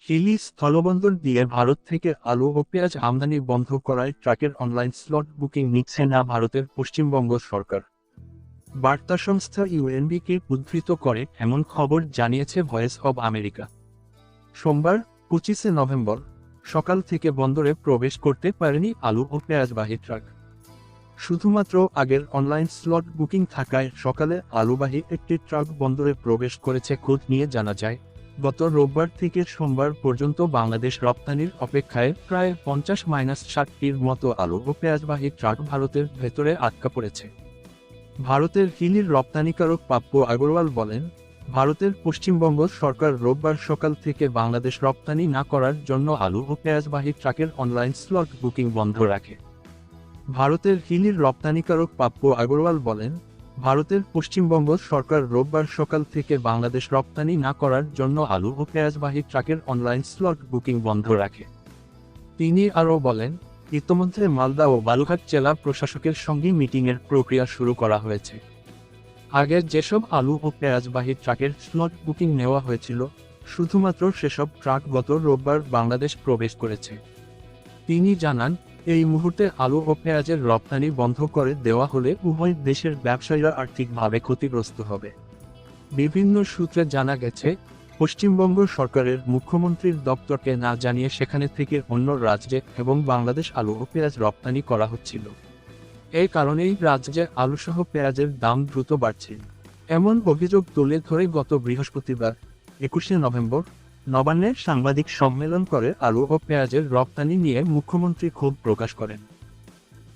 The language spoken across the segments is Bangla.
হিলি স্থলবন্দর দিয়ে ভারত থেকে আলু ও পেঁয়াজ আমদানি বন্ধ করায় ট্রাকের অনলাইন স্লট বুকিং নিচ্ছে না ভারতের পশ্চিমবঙ্গ সরকার। বার্তা সংস্থা ইউএনবিকে উদ্ধৃত করে এমন খবর জানিয়েছে ভয়েস অব আমেরিকা। সোমবার 25 নভেম্বর সকাল থেকে বন্দরে প্রবেশ করতে পারেনি আলু ও পেঁয়াজবাহী ট্রাক। শুধুমাত্র আগের অনলাইন স্লট বুকিং থাকায় সকালে আলুবাহী একটি ট্রাক বন্দরে প্রবেশ করেছে খোঁজ নিয়ে জানা যায়, গত রোববার থেকে সোমবার পর্যন্ত বাংলাদেশ রপ্তানির অপেক্ষায় প্রায় 50-60টির মতো আলু ও পেঁয়াজবাহী ট্রাক ভারতের ভেতরে আটকা পড়েছে। ভারতের হিলির রপ্তানিকারক পাপ্পু আগরওয়াল বলেন, ভারতের পশ্চিমবঙ্গ সরকার রোববার সকাল থেকে বাংলাদেশ রপ্তানি না করার জন্য আলু ও পেঁয়াজবাহী ট্রাকের অনলাইন স্লট বুকিং বন্ধ রাখে। ভারতের হিলির রপ্তানিকারক পাপ্পু আগরওয়াল বলেন, ভারতের পশ্চিমবঙ্গ সরকার রোববার সকাল থেকে বাংলাদেশ রপ্তানি না করার জন্য আলু ও পেঁয়াজবাহী ট্রাকের অনলাইন স্লট বুকিং বন্ধ রাখে। তিনি আরও বলেন, ইতোমধ্যে মালদা ও বালুঘাট জেলা প্রশাসকের সঙ্গে মিটিংয়ের প্রক্রিয়া শুরু করা হয়েছে। আগের যেসব আলু ও পেঁয়াজবাহী ট্রাকের স্লট বুকিং নেওয়া হয়েছিল, শুধুমাত্র সেসব ট্রাক গত রোববার বাংলাদেশ প্রবেশ করেছে। তিনি জানান, এই মুহূর্তে আলু ও পেঁয়াজের রপ্তানি বন্ধ করে দেওয়া হলে উভয় দেশের ব্যবসায়ীরা আর্থিকভাবে ক্ষতিগ্রস্ত হবে। বিভিন্ন সূত্রে জানা গেছে, পশ্চিমবঙ্গ সরকারের মুখ্যমন্ত্রীর দপ্তরকে না জানিয়ে সেখানে থেকে অন্য রাজ্যে এবং বাংলাদেশ আলু ও পেঁয়াজ রপ্তানি করা হচ্ছিল। এই কারণেই রাজ্যে আলুসহ পেঁয়াজের দাম দ্রুত বাড়ছে, এমন অভিযোগ তুলে ধরে গত বৃহস্পতিবার 21 নভেম্বর নবান্নে সাংবাদিক সম্মেলন করে আলু ও পেঁয়াজের রপ্তানি নিয়ে মুখ্যমন্ত্রী ক্ষোভ প্রকাশ করেন।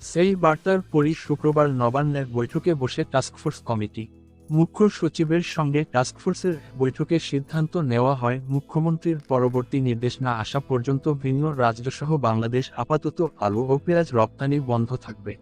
সেই বার্তার পরই শুক্রবার নবান্নের বৈঠকে বসে টাস্কফোর্স কমিটি। মুখ্য সচিবের সঙ্গে টাস্কফোর্সের বৈঠকে সিদ্ধান্ত নেওয়া হয়, মুখ্যমন্ত্রীর পরবর্তী নির্দেশ না আসা পর্যন্ত ভিন্ন রাজ্যসহ বাংলাদেশ আপাতত আলু ও পেঁয়াজ রপ্তানি বন্ধ থাকবে।